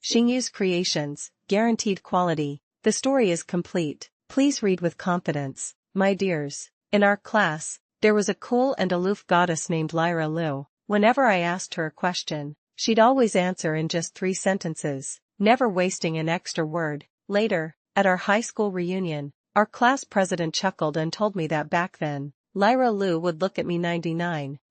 Xingyu's Creations, guaranteed quality. The story is complete. Please read with confidence, my dears. In our class, there was a cool and aloof goddess named Lyra Lu. Whenever I asked her a question, she'd always answer in just 3 sentences, never wasting an extra word. Later, at our high school reunion, our class president chuckled and told me that back then, Lyra Lu would look at me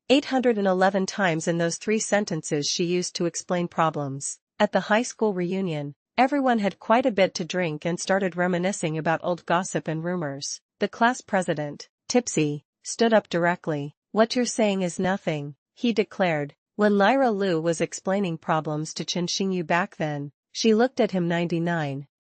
811 times in those 3 sentences she used to explain problems. At the high school reunion, everyone had quite a bit to drink and started reminiscing about old gossip and rumors. The class president, tipsy, stood up directly. "What you're saying is nothing," he declared. When Lyra Lu was explaining problems to Chen Xingyu back then, she looked at him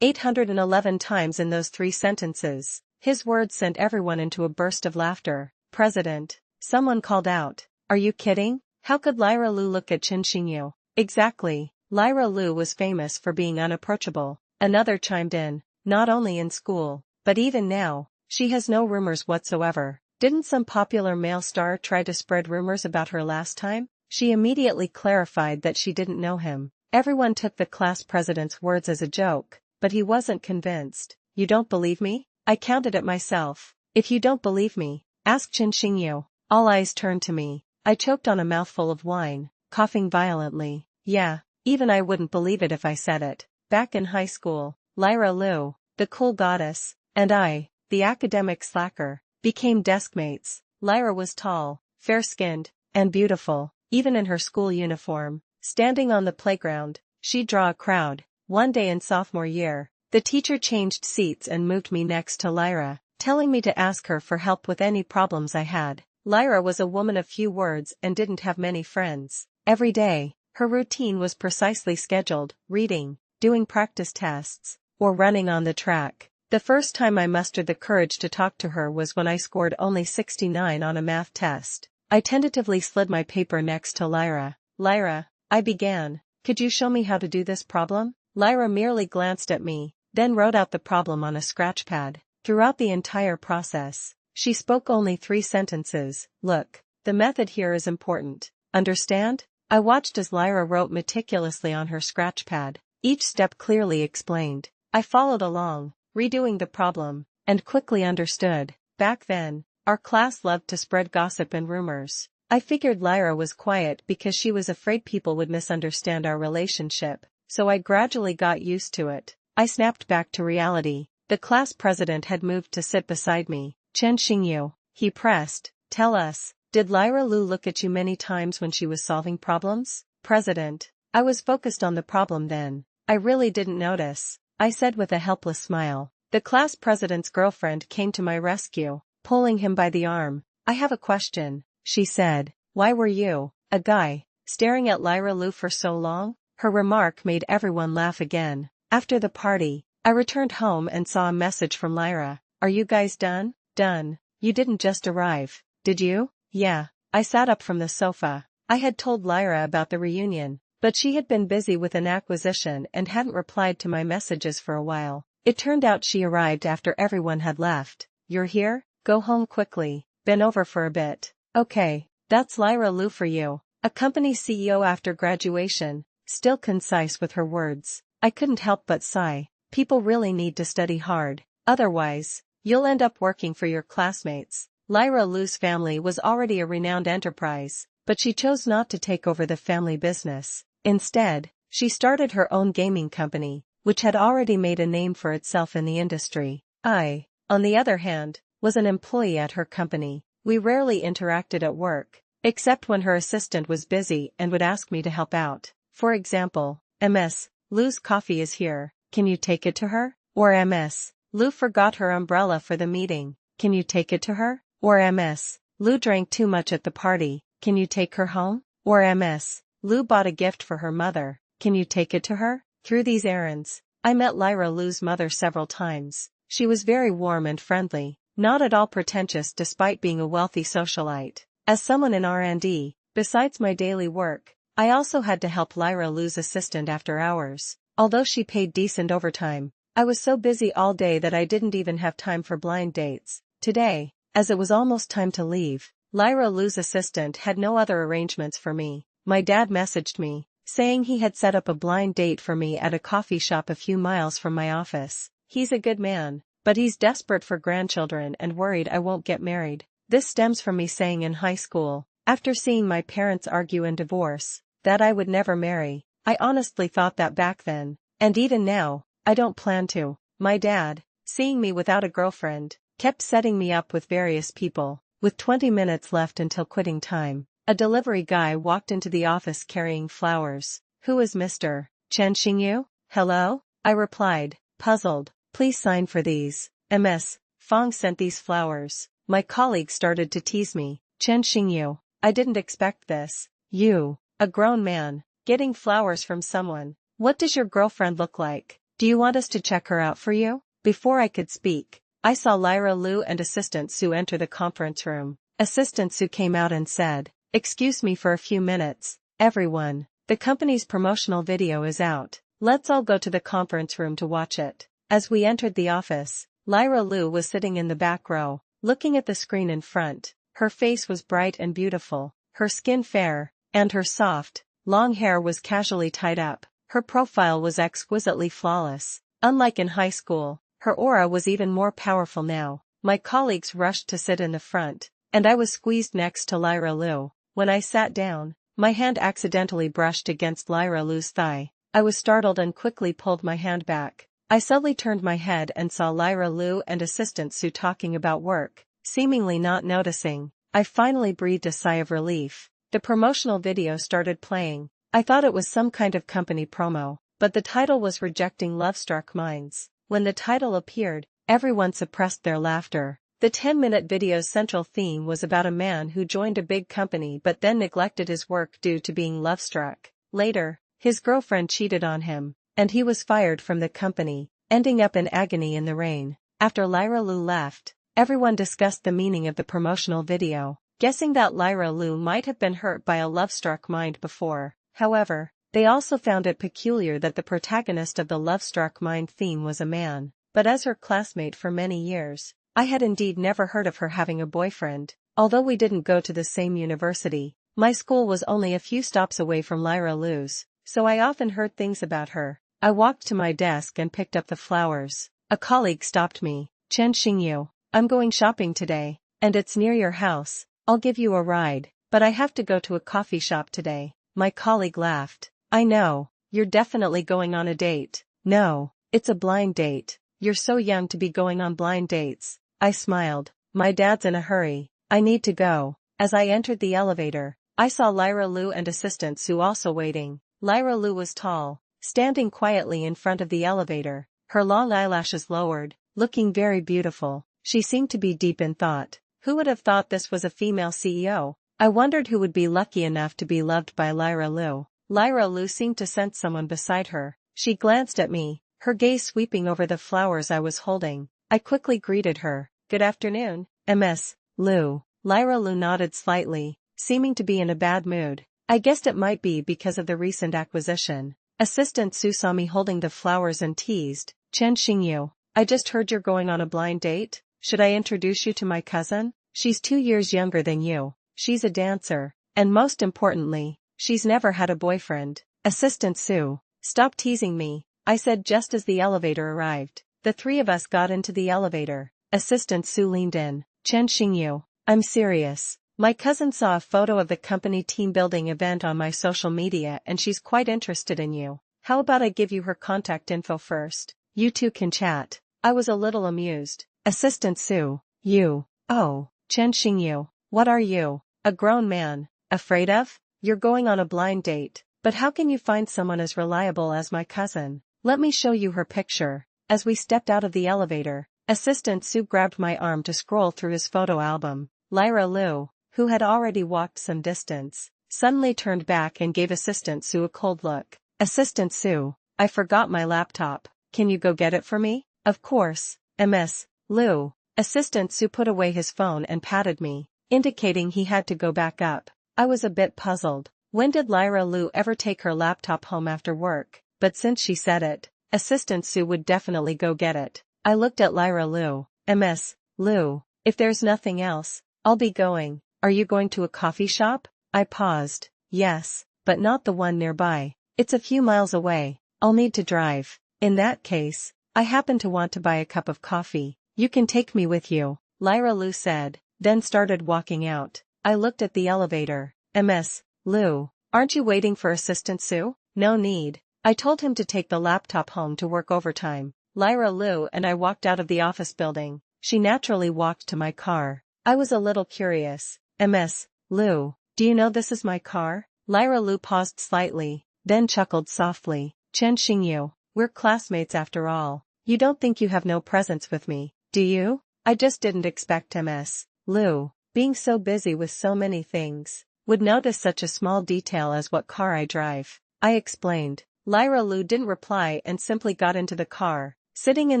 811 times in those 3 sentences. His words sent everyone into a burst of laughter. "President," someone called out. "Are you kidding? How could Lyra Lu look at Chen Xingyu?" "Exactly. Lyra Lu was famous for being unapproachable," another chimed in. "Not only in school, but even now, she has no rumors whatsoever. Didn't some popular male star try to spread rumors about her last time?" She immediately clarified that she didn't know him. Everyone took the class president's words as a joke, but he wasn't convinced. "You don't believe me? I counted it myself. If you don't believe me, ask Chen Xingyu." All eyes turned to me. I choked on a mouthful of wine, coughing violently. Yeah, even I wouldn't believe it if I said it. Back in high school, Lyra Lu, the cool goddess, and I, the academic slacker, became deskmates. Lyra was tall, fair-skinned, and beautiful, even in her school uniform. Standing on the playground, she'd draw a crowd. One day in sophomore year, the teacher changed seats and moved me next to Lyra, telling me to ask her for help with any problems I had. Lyra was a woman of few words and didn't have many friends. Every day, her routine was precisely scheduled: reading, doing practice tests, or running on the track. The first time I mustered the courage to talk to her was when I scored only 69 on a math test. I tentatively slid my paper next to Lyra. "Lyra," I began, "could you show me how to do this problem?" Lyra merely glanced at me, then wrote out the problem on a scratch pad. Throughout the entire process, she spoke only 3 sentences. "Look, the method here is important. Understand?" I watched as Lyra wrote meticulously on her scratch pad, each step clearly explained. I followed along, redoing the problem, and quickly understood. Back then, our class loved to spread gossip and rumors. I figured Lyra was quiet because she was afraid people would misunderstand our relationship, so I gradually got used to it. I snapped back to reality. The class president had moved to sit beside me. "Chen Xingyu," he pressed, "tell us, did Lyra Lu look at you many times when she was solving problems?" "President, I was focused on the problem then. I really didn't notice," I said with a helpless smile. The class president's girlfriend came to my rescue, pulling him by the arm. "I have a question," she said. "Why were you, a guy, staring at Lyra Lu for so long?" Her remark made everyone laugh again. After the party, I returned home and saw a message from Lyra. "Are you guys done?" "Done. You didn't just arrive, did you?" "Yeah." I sat up from the sofa. I had told Lyra about the reunion, but she had been busy with an acquisition and hadn't replied to my messages for a while. It turned out she arrived after everyone had left. "You're here? Go home quickly. Been over for a bit." "Okay, that's Lyra Lu for you. A company CEO after graduation," still concise with her words. I couldn't help but sigh. People really need to study hard. Otherwise, you'll end up working for your classmates. Lyra Lu's family was already a renowned enterprise, but she chose not to take over the family business. Instead, she started her own gaming company, which had already made a name for itself in the industry. I, on the other hand, was an employee at her company. We rarely interacted at work, except when her assistant was busy and would ask me to help out. For example, "Ms. Lu's coffee is here. Can you take it to her?" Or "Ms. Lu forgot her umbrella for the meeting. Can you take it to her?" Or "Ms. Lu drank too much at the party. Can you take her home?" Or "Ms. Lu bought a gift for her mother. Can you take it to her?" Through these errands, I met Lyra Lu's mother several times. She was very warm and friendly, not at all pretentious despite being a wealthy socialite. As someone in R&D, besides my daily work, I also had to help Lyra Lu's assistant after hours. Although she paid decent overtime, I was so busy all day that I didn't even have time for blind dates. Today, as it was almost time to leave, Lyra Lu's assistant had no other arrangements for me. My dad messaged me, saying he had set up a blind date for me at a coffee shop a few miles from my office. He's a good man, but he's desperate for grandchildren and worried I won't get married. This stems from me saying in high school, after seeing my parents argue and divorce, that I would never marry. I honestly thought that back then, and even now, I don't plan to. My dad, seeing me without a girlfriend, kept setting me up with various people. With 20 minutes left until quitting time, a delivery guy walked into the office carrying flowers. "Who is Mr. Chen Xingyu? Hello?" I replied, puzzled. "Please sign for these. Ms. Fong sent these flowers." My colleague started to tease me. "Chen Xingyu, I didn't expect this. You, a grown man, getting flowers from someone. What does your girlfriend look like? Do you want us to check her out for you?" Before I could speak, I saw Lyra Liu and Assistant Sue enter the conference room. Assistant Sue came out and said, "Excuse me for a few minutes, everyone. The company's promotional video is out. Let's all go to the conference room to watch it." As we entered the office, Lyra Liu was sitting in the back row, looking at the screen in front. Her face was bright and beautiful, her skin fair, and her soft, long hair was casually tied up. Her profile was exquisitely flawless. Unlike in high school, her aura was even more powerful now. My colleagues rushed to sit in the front, and I was squeezed next to Lyra Liu. When I sat down, my hand accidentally brushed against Lyra Liu's thigh. I was startled and quickly pulled my hand back. I suddenly turned my head and saw Lyra Liu and Assistant Sue talking about work, seemingly not noticing. I finally breathed a sigh of relief. The promotional video started playing. I thought it was some kind of company promo, but the title was Rejecting Love-Struck Minds. When the title appeared, everyone suppressed their laughter. The 10-minute video's central theme was about a man who joined a big company but then neglected his work due to being love-struck. Later, his girlfriend cheated on him, and he was fired from the company, ending up in agony in the rain. After Lyra Liu left, everyone discussed the meaning of the promotional video, guessing that Lyra Liu might have been hurt by a love-struck mind before. However, they also found it peculiar that the protagonist of the love-struck mind theme was a man. But as her classmate for many years, I had indeed never heard of her having a boyfriend. Although we didn't go to the same university, my school was only a few stops away from Lyra Liu's, so I often heard things about her. I walked to my desk and picked up the flowers. A colleague stopped me. "Chen Xingyu, I'm going shopping today, and it's near your house. I'll give you a ride, but I have to go to a coffee shop today." My colleague laughed. "I know, you're definitely going on a date." "No, it's a blind date. You're so young to be going on blind dates." I smiled. "My dad's in a hurry. I need to go." As I entered the elevator, I saw Lyra Liu and Assistant Sue also waiting. Lyra Liu was tall, standing quietly in front of the elevator, her long eyelashes lowered, looking very beautiful. She seemed to be deep in thought. Who would have thought this was a female CEO? I wondered who would be lucky enough to be loved by Lyra Liu. Lyra Liu seemed to sense someone beside her. She glanced at me, her gaze sweeping over the flowers I was holding. I quickly greeted her. "Good afternoon, Ms. Liu." Lyra Liu nodded slightly, seeming to be in a bad mood. I guessed it might be because of the recent acquisition. Assistant Sue saw me holding the flowers and teased, "Chen Xingyu, I just heard you're going on a blind date. Should I introduce you to my cousin? She's 2 years younger than you. She's a dancer, and most importantly, she's never had a boyfriend." "Assistant Sue, stop teasing me," I said just as the elevator arrived. The three of us got into the elevator. Assistant Sue leaned in. "Chen Xingyu, I'm serious. My cousin saw a photo of the company team building event on my social media and she's quite interested in you. How about I give you her contact info first? You two can chat." I was a little amused. "Assistant Sue, you, oh, Chen Xingyu, what are you, a grown man, afraid of? You're going on a blind date, but how can you find someone as reliable as my cousin? Let me show you her picture." As we stepped out of the elevator, Assistant Sue grabbed my arm to scroll through his photo album. Lyra Liu, who had already walked some distance, suddenly turned back and gave Assistant Sue a cold look. "Assistant Sue, I forgot my laptop. Can you go get it for me?" "Of course, Ms. Liu." Assistant Sue put away his phone and patted me, indicating he had to go back up. I was a bit puzzled. When did Lyra Liu ever take her laptop home after work? But since she said it, Assistant Sue would definitely go get it. I looked at Lyra Liu. "Ms. Liu, if there's nothing else, I'll be going. Are you going to a coffee shop?" I paused. "Yes, but not the one nearby. It's a few miles away. I'll need to drive. In that case, I happen to want to buy a cup of coffee. You can take me with you, Lyra Lu said, then started walking out. I looked at the elevator. Ms. Lu, aren't you waiting for Assistant Sue? No need. I told him to take the laptop home to work overtime. Lyra Lu and I walked out of the office building. She naturally walked to my car. I was a little curious. Ms. Lu, do you know this is my car? Lyra Lu paused slightly, then chuckled softly. Chen Xingyu, we're classmates after all. You don't think you have no presence with me, do you? I just didn't expect Ms. Lu, being so busy with so many things, would notice such a small detail as what car I drive. I explained. Lyra Lu didn't reply and simply got into the car, sitting in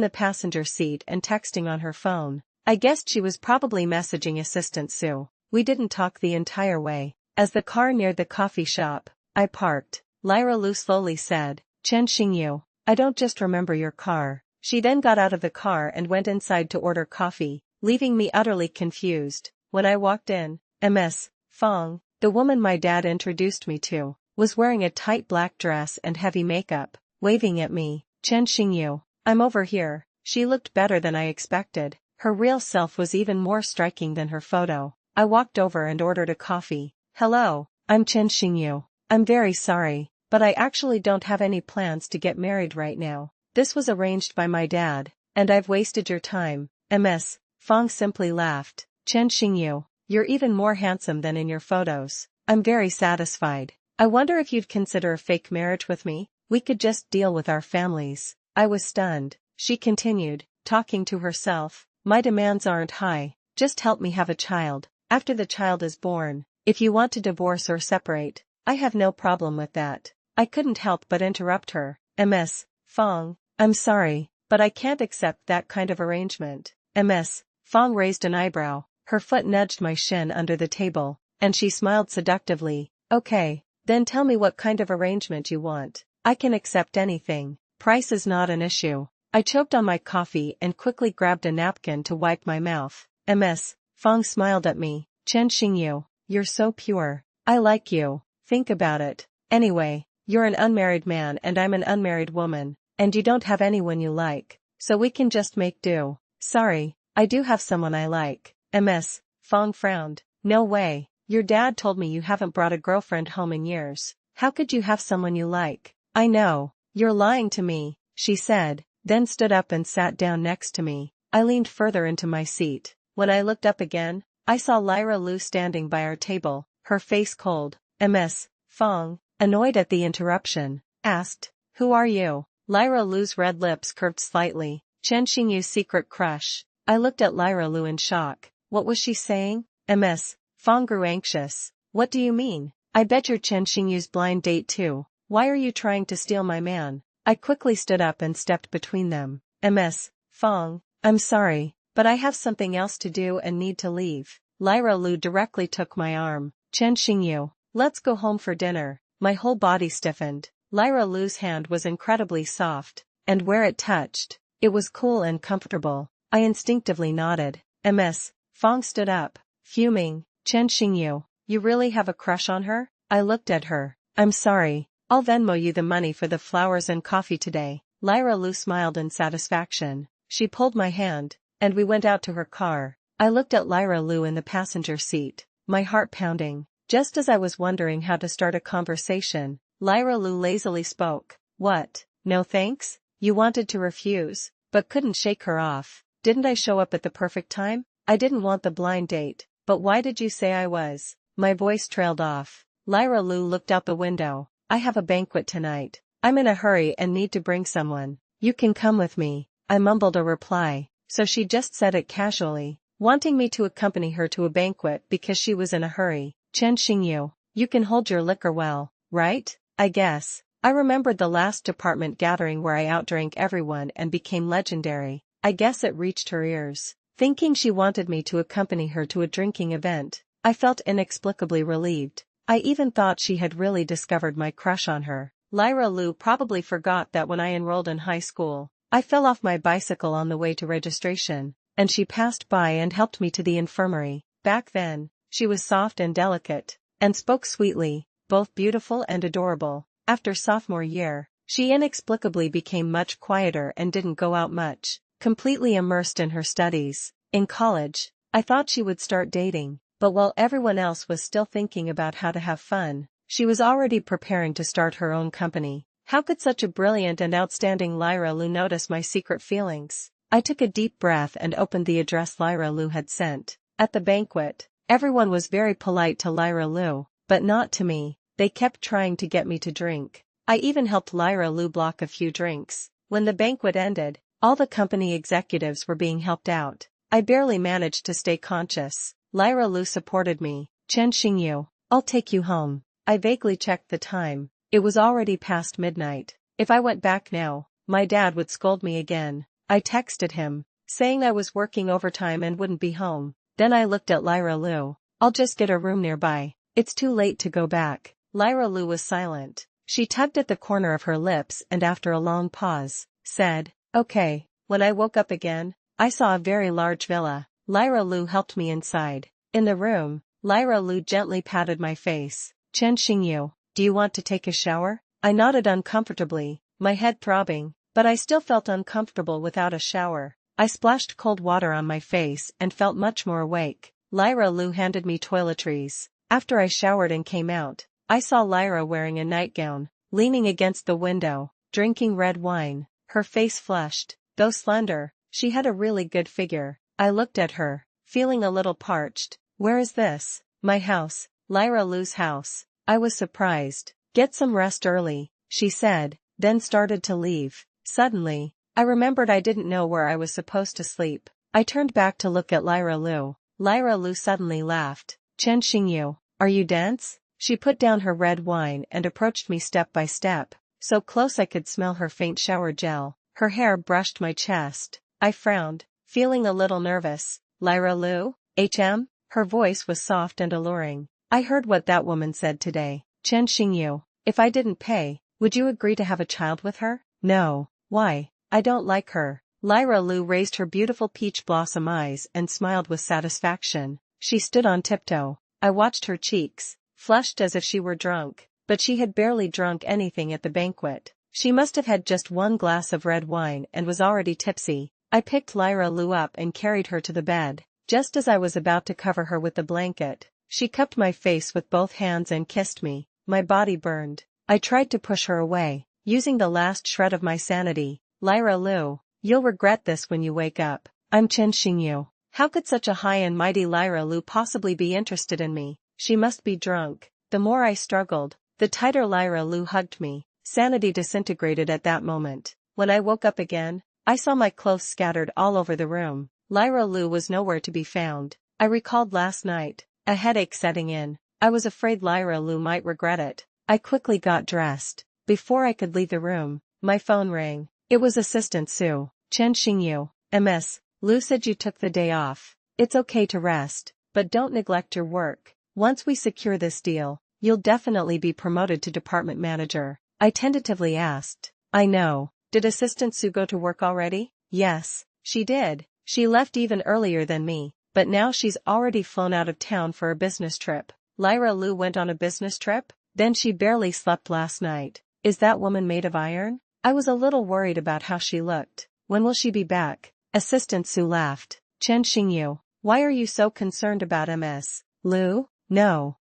the passenger seat and texting on her phone. I guessed she was probably messaging Assistant Sue. We didn't talk the entire way. As the car neared the coffee shop, I parked. Lyra Lu slowly said, Chen Xingyu, I don't just remember your car. She then got out of the car and went inside to order coffee, leaving me utterly confused. When I walked in, Ms. Fong, the woman my dad introduced me to, was wearing a tight black dress and heavy makeup, waving at me. Chen Xingyu, I'm over here. She looked better than I expected. Her real self was even more striking than her photo. I walked over and ordered a coffee. Hello, I'm Chen Xingyu. I'm very sorry, but I actually don't have any plans to get married right now. This was arranged by my dad, and I've wasted your time. Ms. Fong simply laughed. Chen Xingyu, you're even more handsome than in your photos. I'm very satisfied. I wonder if you'd consider a fake marriage with me? We could just deal with our families. I was stunned. She continued, talking to herself. My demands aren't high. Just help me have a child. After the child is born, if you want to divorce or separate, I have no problem with that. I couldn't help but interrupt her. Ms. Fong, I'm sorry, but I can't accept that kind of arrangement. Ms. Fong raised an eyebrow. Her foot nudged my shin under the table, and she smiled seductively. Okay, then tell me what kind of arrangement you want. I can accept anything. Price is not an issue. I choked on my coffee and quickly grabbed a napkin to wipe my mouth. Ms. Fong smiled at me. Chen Xingyu, you're so pure. I like you. Think about it. Anyway, you're an unmarried man and I'm an unmarried woman, and you don't have anyone you like, so we can just make do. Sorry, I do have someone I like. Ms. Fong frowned. No way. Your dad told me you haven't brought a girlfriend home in years. How could you have someone you like? I know. You're lying to me, she said, then stood up and sat down next to me. I leaned further into my seat. When I looked up again, I saw Lyra Lu standing by our table, her face cold. Ms. Fong, annoyed at the interruption, asked, Who are you? Lyra Lu's red lips curved slightly. Chen Xingyu's secret crush. I looked at Lyra Lu in shock. What was she saying? Ms. Fong grew anxious. What do you mean? I bet you're Chen Xingyu's blind date too. Why are you trying to steal my man? I quickly stood up and stepped between them. Ms. Fong, I'm sorry, but I have something else to do and need to leave. Lyra Lu directly took my arm. Chen Xingyu, let's go home for dinner. My whole body stiffened. Lyra Lu's hand was incredibly soft, and where it touched, it was cool and comfortable. I instinctively nodded. Ms. Fong stood up, fuming. Chen Xingyu, you really have a crush on her? I looked at her. I'm sorry. I'll Venmo you the money for the flowers and coffee today. Lyra Lu smiled in satisfaction. She pulled my hand, and we went out to her car. I looked at Lyra Lu in the passenger seat, my heart pounding. Just as I was wondering how to start a conversation, Lyra Lu lazily spoke. What? No thanks? You wanted to refuse, but couldn't shake her off. Didn't I show up at the perfect time? I didn't want the blind date, but why did you say I was? My voice trailed off. Lyra Lu looked out the window. I have a banquet tonight. I'm in a hurry and need to bring someone. You can come with me. I mumbled a reply, so she just said it casually, wanting me to accompany her to a banquet because she was in a hurry. Chen Xingyu, you can hold your liquor well, right? I guess. I remembered the last department gathering where I outdrank everyone and became legendary. I guess it reached her ears. Thinking she wanted me to accompany her to a drinking event, I felt inexplicably relieved. I even thought she had really discovered my crush on her. Lyra Lu probably forgot that when I enrolled in high school, I fell off my bicycle on the way to registration, and she passed by and helped me to the infirmary. Back then, she was soft and delicate, and spoke sweetly, both beautiful and adorable. After sophomore year, she inexplicably became much quieter and didn't go out much, completely immersed in her studies. In college, I thought she would start dating, but while everyone else was still thinking about how to have fun, she was already preparing to start her own company. How could such a brilliant and outstanding Lyra Lu notice my secret feelings? I took a deep breath and opened the address Lyra Lu had sent. At the banquet, everyone was very polite to Lyra Lu, but not to me. They kept trying to get me to drink. I even helped Lyra Lu block a few drinks. When the banquet ended, all the company executives were being helped out. I barely managed to stay conscious. Lyra Lu supported me. Chen Xingyu, I'll take you home. I vaguely checked the time. It was already past midnight. If I went back now, my dad would scold me again. I texted him, saying I was working overtime and wouldn't be home. Then I looked at Lyra Lu. I'll just get a room nearby. It's too late to go back. Lyra Lu was silent. She tugged at the corner of her lips and after a long pause, said, "Okay." When I woke up again, I saw a very large villa. Lyra Lu helped me inside. In the room, Lyra Lu gently patted my face. "Chen Xingyu, do you want to take a shower?" I nodded uncomfortably, my head throbbing, but I still felt uncomfortable without a shower. I splashed cold water on my face and felt much more awake. Lyra Lu handed me toiletries. After I showered and came out, I saw Lyra wearing a nightgown, leaning against the window, drinking red wine. Her face flushed. Though slender, she had a really good figure. I looked at her, feeling a little parched. "Where is this?" "My house." Lyra Lu's house. I was surprised. "Get some rest early," she said, then started to leave. Suddenly, I remembered I didn't know where I was supposed to sleep. I turned back to look at Lyra Lu. Lyra Lu suddenly laughed. "Chen Xingyu, are you dense?" She put down her red wine and approached me step by step, so close I could smell her faint shower gel. Her hair brushed my chest. I frowned, feeling a little nervous. "Lyra Lu, HM?" Her voice was soft and alluring. "I heard what that woman said today. Chen Xingyu, if I didn't pay, would you agree to have a child with her?" "No." "Why?" "I don't like her." Lyra Lu raised her beautiful peach blossom eyes and smiled with satisfaction. She stood on tiptoe. I watched her cheeks, flushed as if she were drunk, but she had barely drunk anything at the banquet. She must have had just one glass of red wine and was already tipsy. I picked Lyra Lu up and carried her to the bed. Just as I was about to cover her with the blanket, she cupped my face with both hands and kissed me. My body burned. I tried to push her away, using the last shred of my sanity. "Lyra Lu, you'll regret this when you wake up. I'm Chen Xingyu." How could such a high and mighty Lyra Lu possibly be interested in me? She must be drunk. The more I struggled, the tighter Lyra Lu hugged me. Sanity disintegrated at that moment. When I woke up again, I saw my clothes scattered all over the room. Lyra Lu was nowhere to be found. I recalled last night, a headache setting in. I was afraid Lyra Lu might regret it. I quickly got dressed. Before I could leave the room, my phone rang. It was Assistant Sue. "Chen Xingyu, Ms. Lu said you took the day off. It's okay to rest, but don't neglect your work. Once we secure this deal, you'll definitely be promoted to department manager." I tentatively asked. "I know. Did Assistant Sue go to work already?" "Yes, she did. She left even earlier than me, but now she's already flown out of town for a business trip." Lyra Lu went on a business trip? Then she barely slept last night. Is that woman made of iron? I was a little worried about how she looked. When will she be back? Assistant Sue laughed. "Chen Xingyu, why are you so concerned about Ms. Lu?" No.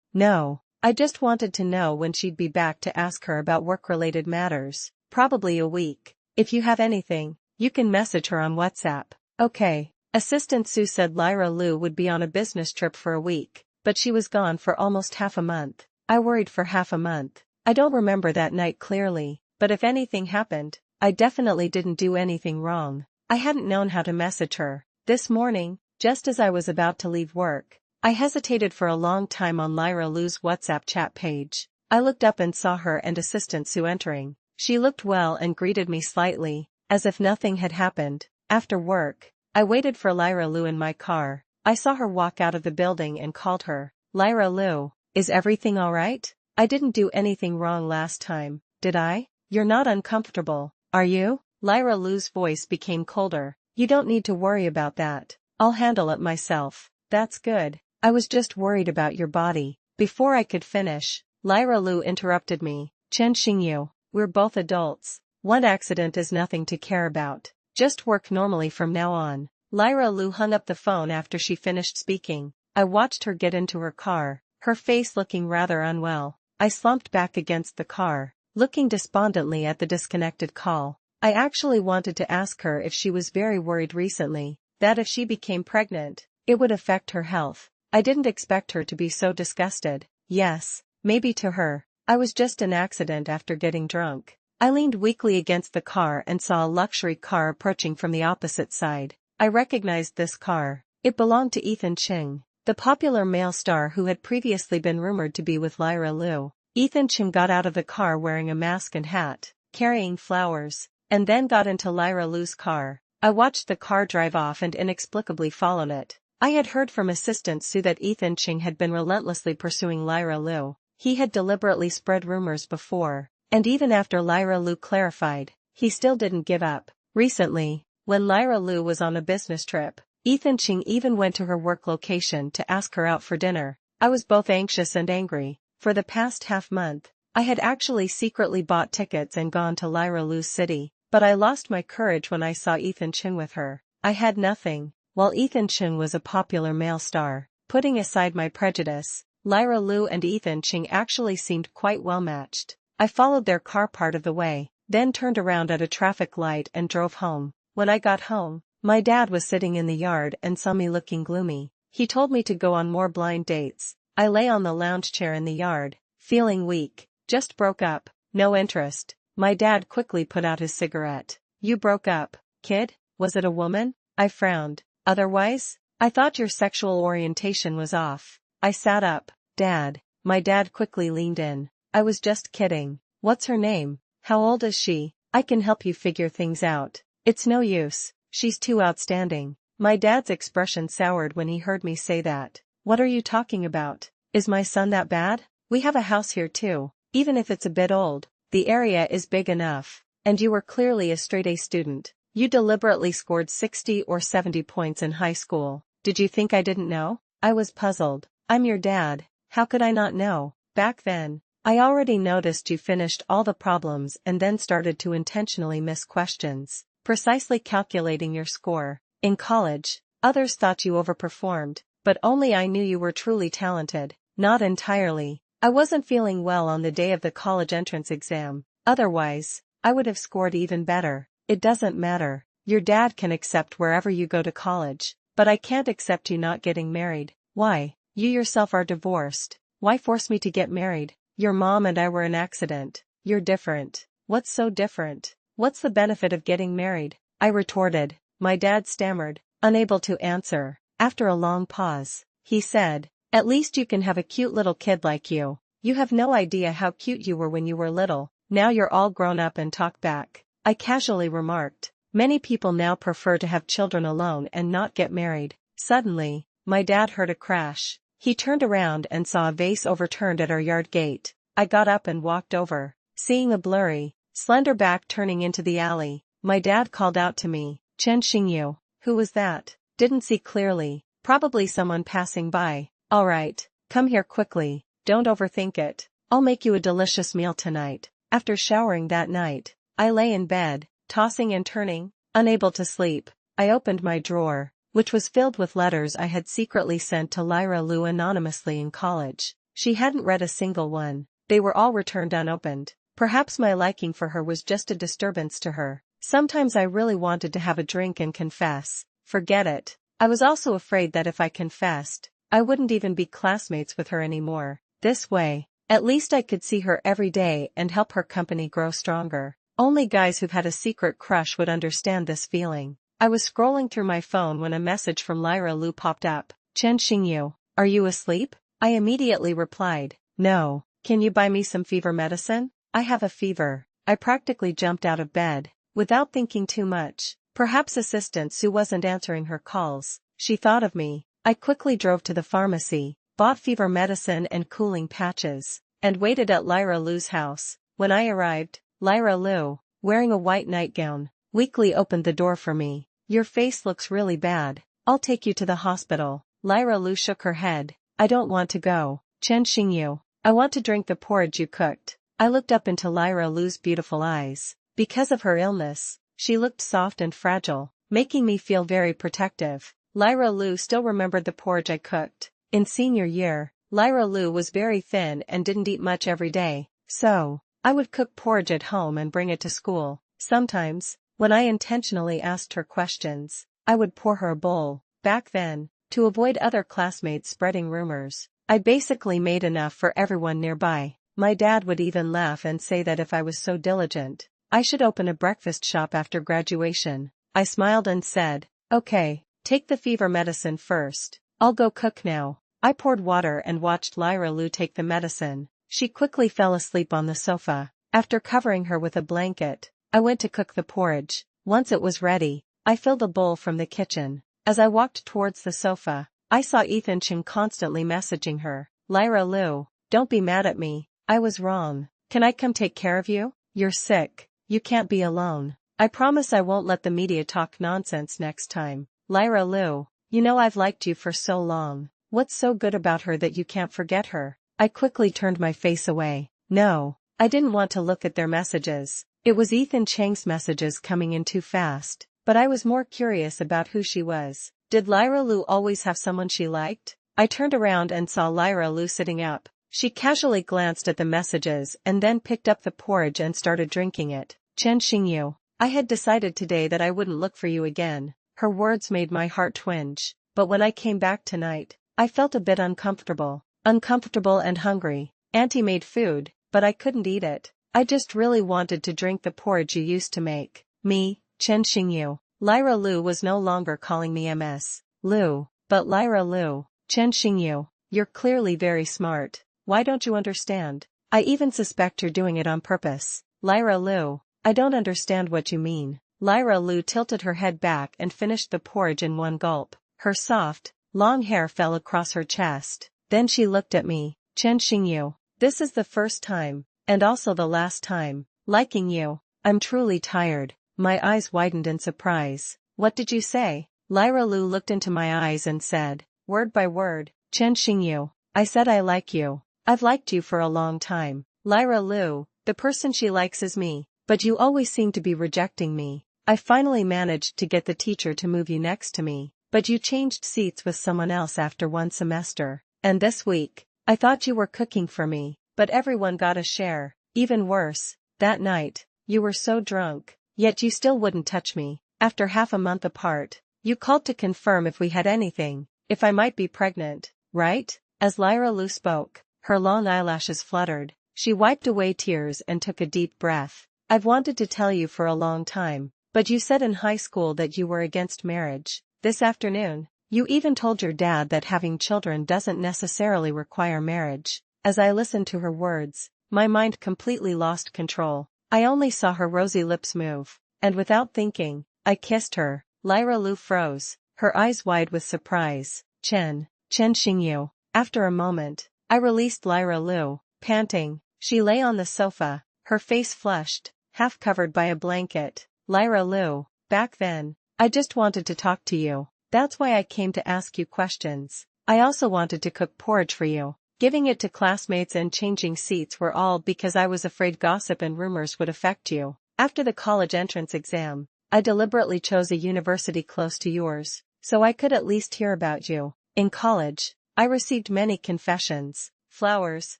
I just wanted to know when she'd be back to ask her about work-related matters. Probably a week. If you have anything, you can message her on WhatsApp. Okay. Assistant Sue said Lyra Lu would be on a business trip for a week, but she was gone for almost half a month. I worried for half a month. I don't remember that night clearly, but if anything happened, I definitely didn't do anything wrong. I hadn't known how to message her. This morning, just as I was about to leave work, I hesitated for a long time on Lyra Lu's WhatsApp chat page. I looked up and saw her and Assistant Sue entering. She looked well and greeted me slightly, as if nothing had happened. After work, I waited for Lyra Lu in my car. I saw her walk out of the building and called her. "Lyra Lu, is everything alright? I didn't do anything wrong last time, did I? You're not uncomfortable, are you?" Lyra Lu's voice became colder. "You don't need to worry about that. I'll handle it myself." "That's good. I was just worried about your body." Before I could finish, Lyra Lu interrupted me. Chen Xingyu, we're both adults. One accident is nothing to care about. Just work normally from now on. Lyra Lu hung up the phone after she finished speaking. I watched her get into her car, her face looking rather unwell. I slumped back against the car, looking despondently at the disconnected call. I actually wanted to ask her if she was very worried recently, that if she became pregnant, it would affect her health. I didn't expect her to be so disgusted. Yes, maybe to her, I was just an accident after getting drunk. I leaned weakly against the car and saw a luxury car approaching from the opposite side. I recognized this car. It belonged to Ethan Ching, the popular male star who had previously been rumored to be with Lyra Lu. Ethan Ching got out of the car wearing a mask and hat, carrying flowers, and then got into Lyra Lu's car. I watched the car drive off and inexplicably followed it. I had heard from Assistant Sue that Ethan Ching had been relentlessly pursuing Lyra Lu. He had deliberately spread rumors before, and even after Lyra Lu clarified, he still didn't give up. Recently, when Lyra Lu was on a business trip, Ethan Ching even went to her work location to ask her out for dinner. I was both anxious and angry. For the past half-month, I had actually secretly bought tickets and gone to Lyra Lu's city, but I lost my courage when I saw Ethan Ching with her. I had nothing. While Ethan Ching was a popular male star, putting aside my prejudice, Lyra Lu and Ethan Ching actually seemed quite well matched. I followed their car part of the way, then turned around at a traffic light and drove home. When I got home, my dad was sitting in the yard and saw me looking gloomy. He told me to go on more blind dates. I lay on the lounge chair in the yard, feeling weak. Just broke up, no interest. My dad quickly put out his cigarette. You broke up, kid? Was it a woman? I frowned. Otherwise? I thought your sexual orientation was off. I sat up. Dad. My dad quickly leaned in. I was just kidding. What's her name? How old is she? I can help you figure things out. It's no use. She's too outstanding. My dad's expression soured when he heard me say that. What are you talking about? Is my son that bad? We have a house here too. Even if it's a bit old, the area is big enough. And you were clearly a straight-A student. You deliberately scored 60 or 70 points in high school. Did you think I didn't know? I was puzzled. I'm your dad. How could I not know? Back then, I already noticed you finished all the problems and then started to intentionally miss questions, precisely calculating your score. In college, others thought you overperformed, but only I knew you were truly talented. Not entirely. I wasn't feeling well on the day of the college entrance exam. Otherwise, I would have scored even better. It doesn't matter. Your dad can accept wherever you go to college, but I can't accept you not getting married. Why? You yourself are divorced. Why force me to get married? Your mom and I were an accident. You're different. What's so different? What's the benefit of getting married? I retorted. My dad stammered, unable to answer. After a long pause, he said, at least you can have a cute little kid like you. You have no idea how cute you were when you were little. Now you're all grown up and talk back. I casually remarked. Many people now prefer to have children alone and not get married. Suddenly, my dad heard a crash. He turned around and saw a vase overturned at our yard gate. I got up and walked over, seeing a blurry, slender back turning into the alley. My dad called out to me, Chen Xingyu. Who was that? Didn't see clearly. Probably someone passing by. All right, come here quickly. Don't overthink it. I'll make you a delicious meal tonight. After showering that night, I lay in bed, tossing and turning, unable to sleep. I opened my drawer, which was filled with letters I had secretly sent to Lyra Lu anonymously in college. She hadn't read a single one. They were all returned unopened. Perhaps my liking for her was just a disturbance to her. Sometimes I really wanted to have a drink and confess. Forget it. I was also afraid that if I confessed, I wouldn't even be classmates with her anymore. This way, at least I could see her every day and help her company grow stronger. Only guys who've had a secret crush would understand this feeling. I was scrolling through my phone when a message from Lyra Lu popped up. Chen Xingyu, are you asleep? I immediately replied, no. Can you buy me some fever medicine? I have a fever. I practically jumped out of bed. Without thinking too much, perhaps Assistant Sue wasn't answering her calls. She thought of me. I quickly drove to the pharmacy, bought fever medicine and cooling patches, and waited at Lyra Lu's house. When I arrived, Lyra Lu, wearing a white nightgown, weakly opened the door for me. Your face looks really bad. I'll take you to the hospital. Lyra Lu shook her head. I don't want to go. Chen Xingyu, I want to drink the porridge you cooked. I looked up into Lyra Lu's beautiful eyes. Because of her illness, she looked soft and fragile, making me feel very protective. Lyra Lu still remembered the porridge I cooked. In senior year, Lyra Lu was very thin and didn't eat much every day, so I would cook porridge at home and bring it to school. Sometimes, when I intentionally asked her questions, I would pour her a bowl. Back then, to avoid other classmates spreading rumors, I basically made enough for everyone nearby. My dad would even laugh and say that if I was so diligent, I should open a breakfast shop after graduation. I smiled and said, "Okay, take the fever medicine first. I'll go cook now." I poured water and watched Lyra Lu take the medicine. She quickly fell asleep on the sofa. After covering her with a blanket, I went to cook the porridge. Once it was ready, I filled the bowl from the kitchen. As I walked towards the sofa, I saw Ethan Chen constantly messaging her. "Lyra Lu, don't be mad at me. I was wrong. Can I come take care of you? You're sick. You can't be alone. I promise I won't let the media talk nonsense next time. Lyra Lu, you know I've liked you for so long. What's so good about her that you can't forget her?" I quickly turned my face away. No, I didn't want to look at their messages. It was Ethan Chang's messages coming in too fast, but I was more curious about who she was. Did Lyra Lu always have someone she liked? I turned around and saw Lyra Lu sitting up. She casually glanced at the messages and then picked up the porridge and started drinking it. "Chen Xingyu, I had decided today that I wouldn't look for you again." Her words made my heart twinge, but when I came back tonight, I felt a bit uncomfortable. Uncomfortable and hungry. Auntie made food, but I couldn't eat it. I just really wanted to drink the porridge you used to make. Me, Chen Xingyu. Lyra Lu was no longer calling me Ms. Lu, but Lyra Lu. "Chen Xingyu, you're clearly very smart. Why don't you understand? I even suspect you're doing it on purpose." "Lyra Lu, I don't understand what you mean." Lyra Lu tilted her head back and finished the porridge in one gulp. Her soft, long hair fell across her chest. Then she looked at me. "Chen Xingyu, this is the first time, and also the last time, liking you. I'm truly tired." My eyes widened in surprise. "What did you say?" Lyra Lu looked into my eyes and said, word by word, "Chen Xingyu, I said I like you. I've liked you for a long time." "Lyra Lu, the person she likes is me, but you always seem to be rejecting me. I finally managed to get the teacher to move you next to me, but you changed seats with someone else after one semester. And this week, I thought you were cooking for me, but everyone got a share. Even worse, that night, you were so drunk, yet you still wouldn't touch me. After half a month apart, you called to confirm if we had anything, if I might be pregnant, right?" As Lyra Lu spoke, her long eyelashes fluttered. She wiped away tears and took a deep breath. "I've wanted to tell you for a long time, but you said in high school that you were against marriage. This afternoon, you even told your dad that having children doesn't necessarily require marriage." As I listened to her words, my mind completely lost control. I only saw her rosy lips move, and without thinking, I kissed her. Lyra Lu froze, her eyes wide with surprise. Chen Xingyu." After a moment, I released Lyra Lu, panting. She lay on the sofa, her face flushed, half covered by a blanket. "Lyra Lu, back then, I just wanted to talk to you. That's why I came to ask you questions. I also wanted to cook porridge for you. Giving it to classmates and changing seats were all because I was afraid gossip and rumors would affect you. After the college entrance exam, I deliberately chose a university close to yours, so I could at least hear about you. In college, I received many confessions, flowers,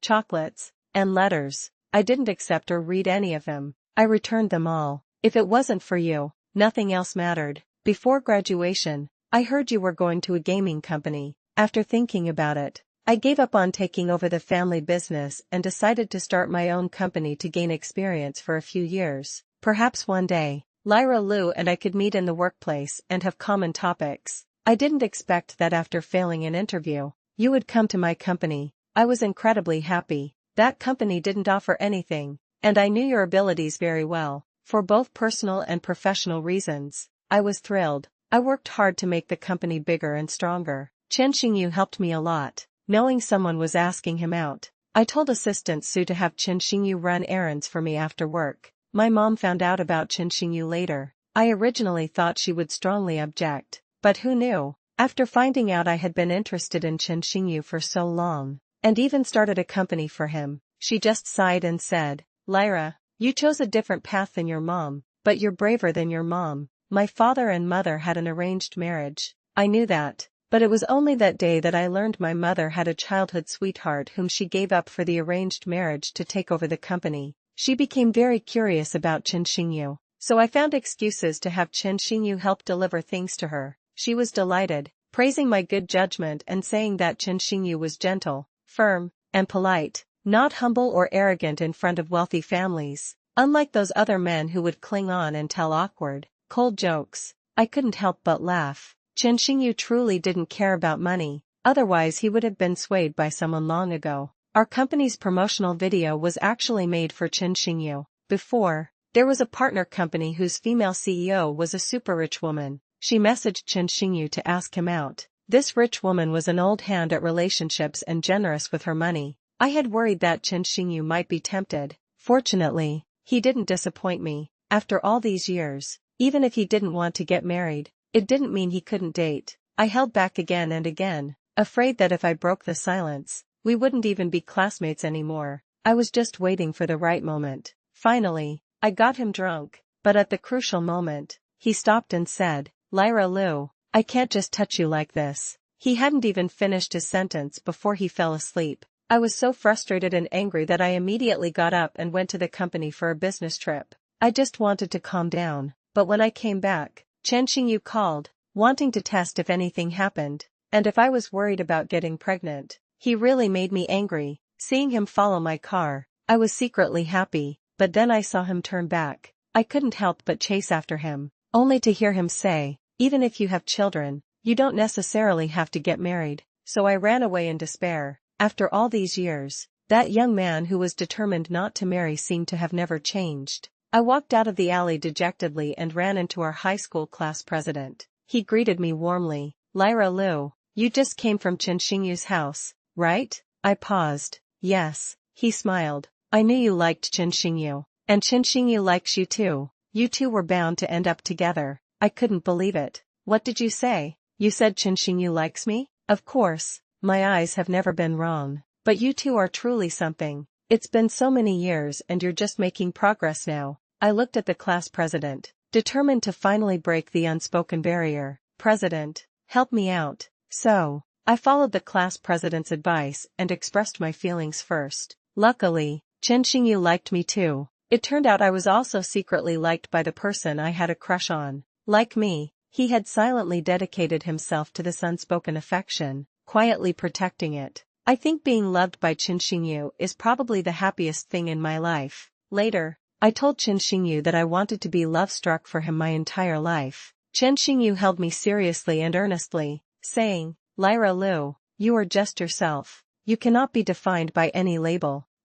chocolates, and letters. I didn't accept or read any of them. I returned them all. If it wasn't for you, nothing else mattered. Before graduation, I heard you were going to a gaming company. After thinking about it, I gave up on taking over the family business and decided to start my own company to gain experience for a few years. Perhaps one day, Lyra Lu and I could meet in the workplace and have common topics. I didn't expect that after failing an interview, you would come to my company. I was incredibly happy. That company didn't offer anything, and I knew your abilities very well. For both personal and professional reasons, I was thrilled. I worked hard to make the company bigger and stronger. Chen Xingyu helped me a lot. Knowing someone was asking him out, I told assistant Sue to have Chen Xingyu run errands for me after work. My mom found out about Chen Xingyu later. I originally thought she would strongly object, but who knew? After finding out I had been interested in Chen Xingyu for so long, and even started a company for him, she just sighed and said, Lyra, you chose a different path than your mom, but you're braver than your mom. My father and mother had an arranged marriage. I knew that, but it was only that day that I learned my mother had a childhood sweetheart whom she gave up for the arranged marriage to take over the company. She became very curious about Chen Xingyu, so I found excuses to have Chen Xingyu help deliver things to her. She was delighted, praising my good judgment and saying that Chen Xingyu was gentle, firm, and polite, not humble or arrogant in front of wealthy families, unlike those other men who would cling on and tell awkward, cold jokes. I couldn't help but laugh. Chen Xingyu truly didn't care about money, otherwise he would have been swayed by someone long ago. Our company's promotional video was actually made for Chen Xingyu. Before, there was a partner company whose female CEO was a super rich woman. She messaged Chen Xingyu to ask him out. This rich woman was an old hand at relationships and generous with her money. I had worried that Chen Xingyu might be tempted. Fortunately, he didn't disappoint me. After all these years, even if he didn't want to get married, it didn't mean he couldn't date. I held back again and again, afraid that if I broke the silence, we wouldn't even be classmates anymore. I was just waiting for the right moment. Finally, I got him drunk, but at the crucial moment, he stopped and said, Lyra Lu, I can't just touch you like this. He hadn't even finished his sentence before he fell asleep. I was so frustrated and angry that I immediately got up and went to the company for a business trip. I just wanted to calm down, but when I came back, Chen Xingyu called, wanting to test if anything happened, and if I was worried about getting pregnant. He really made me angry. Seeing him follow my car, I was secretly happy, but then I saw him turn back. I couldn't help but chase after him, only to hear him say, even if you have children, you don't necessarily have to get married. So I ran away in despair. After all these years, that young man who was determined not to marry seemed to have never changed. I walked out of the alley dejectedly and ran into our high school class president. He greeted me warmly. Lyra Lu, you just came from Chen Xingyu's house, right? I paused. Yes, he smiled. I knew you liked Chen Xingyu, and Chen Xingyu likes you too. You two were bound to end up together. I couldn't believe it. What did you say? You said Chen Xingyu likes me? Of course, my eyes have never been wrong. But you two are truly something. It's been so many years and you're just making progress now. I looked at the class president, determined to finally break the unspoken barrier. President, help me out. So, I followed the class president's advice and expressed my feelings first. Luckily, Chen Xingyu liked me too. It turned out I was also secretly liked by the person I had a crush on. Like me, he had silently dedicated himself to this unspoken affection, quietly protecting it. I think being loved by Chen Xingyu is probably the happiest thing in my life. Later, I told Chen Xingyu that I wanted to be love-struck for him my entire life. Chen Xingyu held me seriously and earnestly, saying, Lyra Lu, you are just yourself. You cannot be defined by any label.